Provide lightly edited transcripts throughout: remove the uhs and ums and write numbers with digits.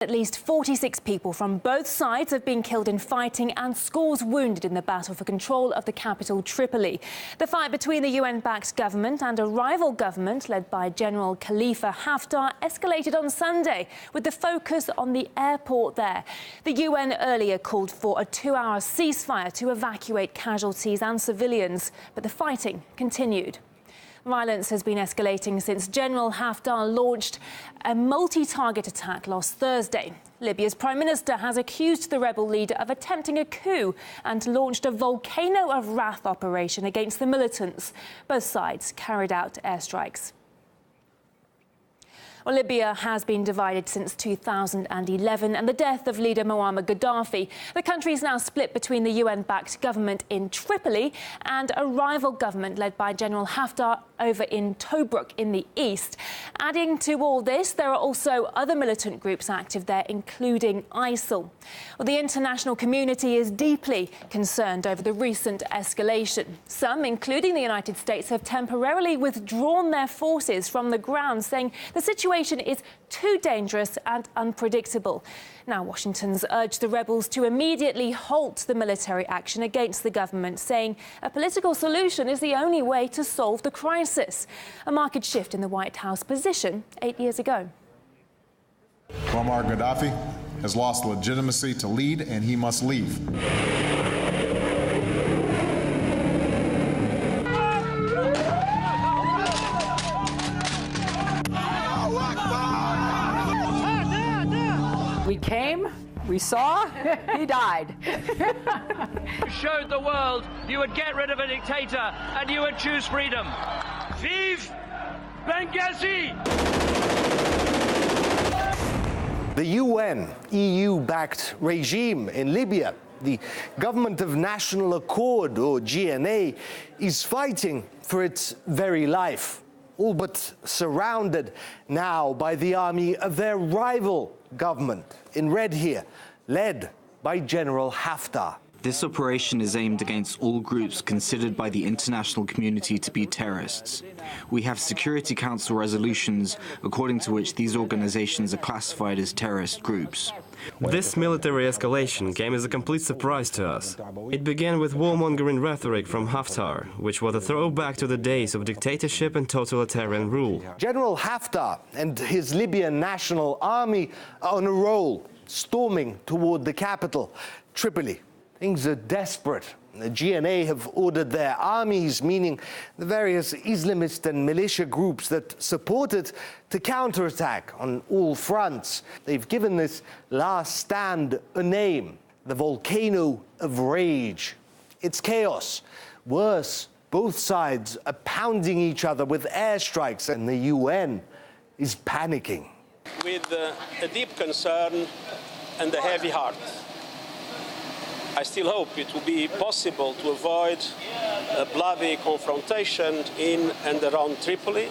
At least 46 people from both sides have been killed in fighting and scores wounded in the battle for control of the capital, Tripoli. The fight between the UN-backed government and a rival government led by General Khalifa Haftar escalated on Sunday, with the focus on the airport there. The UN earlier called for a 2-hour ceasefire to evacuate casualties and civilians, but the fighting continued. Violence has been escalating since General Haftar launched a multi-target attack last Thursday. Libya's Prime Minister has accused the rebel leader of attempting a coup and launched a volcano of wrath operation against the militants. Both sides carried out airstrikes. Well, Libya has been divided since 2011 and the death of leader Muammar Gaddafi. The country is now split between the UN-backed government in Tripoli and a rival government led by General Haftar over in Tobruk in the east. Adding to all this, there are also other militant groups active there, including ISIL. Well, the international community is deeply concerned over the recent escalation. Some, including the United States, have temporarily withdrawn their forces from the ground, saying the situation is too dangerous and unpredictable. Now, Washington's urged the rebels to immediately halt the military action against the government, saying a political solution is the only way to solve the crisis. A marked shift in the White House position 8 years ago. Muammar Gaddafi has lost legitimacy to lead, and he must leave. We came, we saw, he died. You showed the world you would get rid of a dictator and you would choose freedom. Vive Benghazi! The UN, EU-backed regime in Libya, the Government of National Accord, or GNA, is fighting for its very life, all but surrounded now by the army of their rival government, in red here, led by General Haftar. This operation is aimed against all groups considered by the international community to be terrorists. We have Security Council resolutions according to which these organizations are classified as terrorist groups. This military escalation came as a complete surprise to us. It began with warmongering rhetoric from Haftar, which was a throwback to the days of dictatorship and totalitarian rule. General Haftar and his Libyan National Army are on a roll, storming toward the capital, Tripoli. Things are desperate. The GNA have ordered their armies, meaning the various Islamist and militia groups that support it, to counterattack on all fronts. They've given this last stand a name: the volcano of rage. It's chaos. Worse, both sides are pounding each other with airstrikes, and the UN is panicking. With a deep concern and a heavy heart, I still hope it will be possible to avoid a bloody confrontation in and around Tripoli.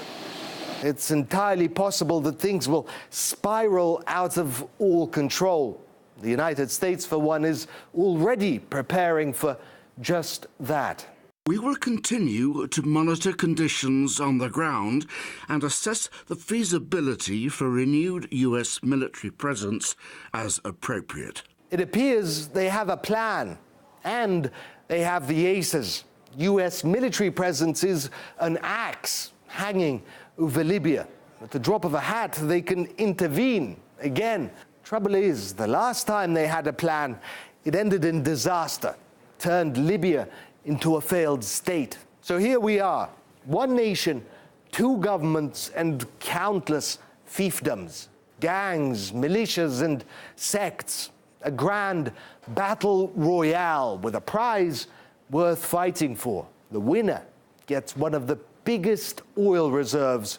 It's entirely possible that things will spiral out of all control. The United States, for one, is already preparing for just that. We will continue to monitor conditions on the ground and assess the feasibility for renewed U.S. military presence as appropriate. It appears they have a plan, and they have the aces. U.S. military presence is an axe hanging over Libya. At the drop of a hat, they can intervene again. Trouble is, the last time they had a plan, it ended in disaster, turned Libya into a failed state. So here we are, one nation, two governments, and countless fiefdoms, gangs, militias, and sects. A grand battle royale with a prize worth fighting for. The winner gets one of the biggest oil reserves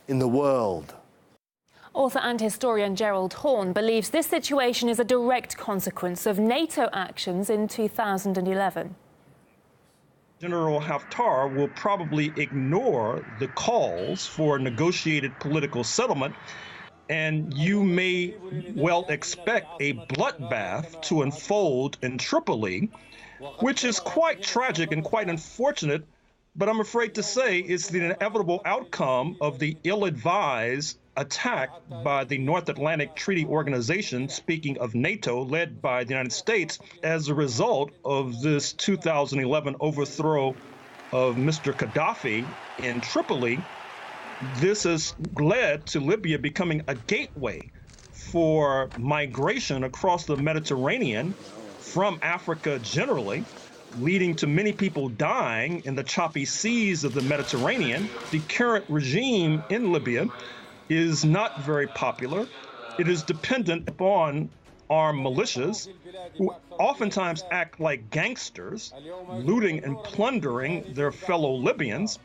in the world. Author and historian Gerald Horne believes this situation is a direct consequence of NATO actions in 2011. General Haftar will probably ignore the calls for negotiated political settlement, and you may well expect a bloodbath to unfold in Tripoli, which is quite tragic and quite unfortunate, but I'm afraid to say it's the inevitable outcome of the ill-advised attack by the North Atlantic Treaty Organization, speaking of NATO, led by the United States, as a result of this 2011 overthrow of Mr. Gaddafi in Tripoli. This has led to Libya becoming a gateway for migration across the Mediterranean from Africa generally, leading to many people dying in the choppy seas of the Mediterranean. The current regime in Libya is not very popular. It is dependent upon armed militias who oftentimes act like gangsters, looting and plundering their fellow Libyans.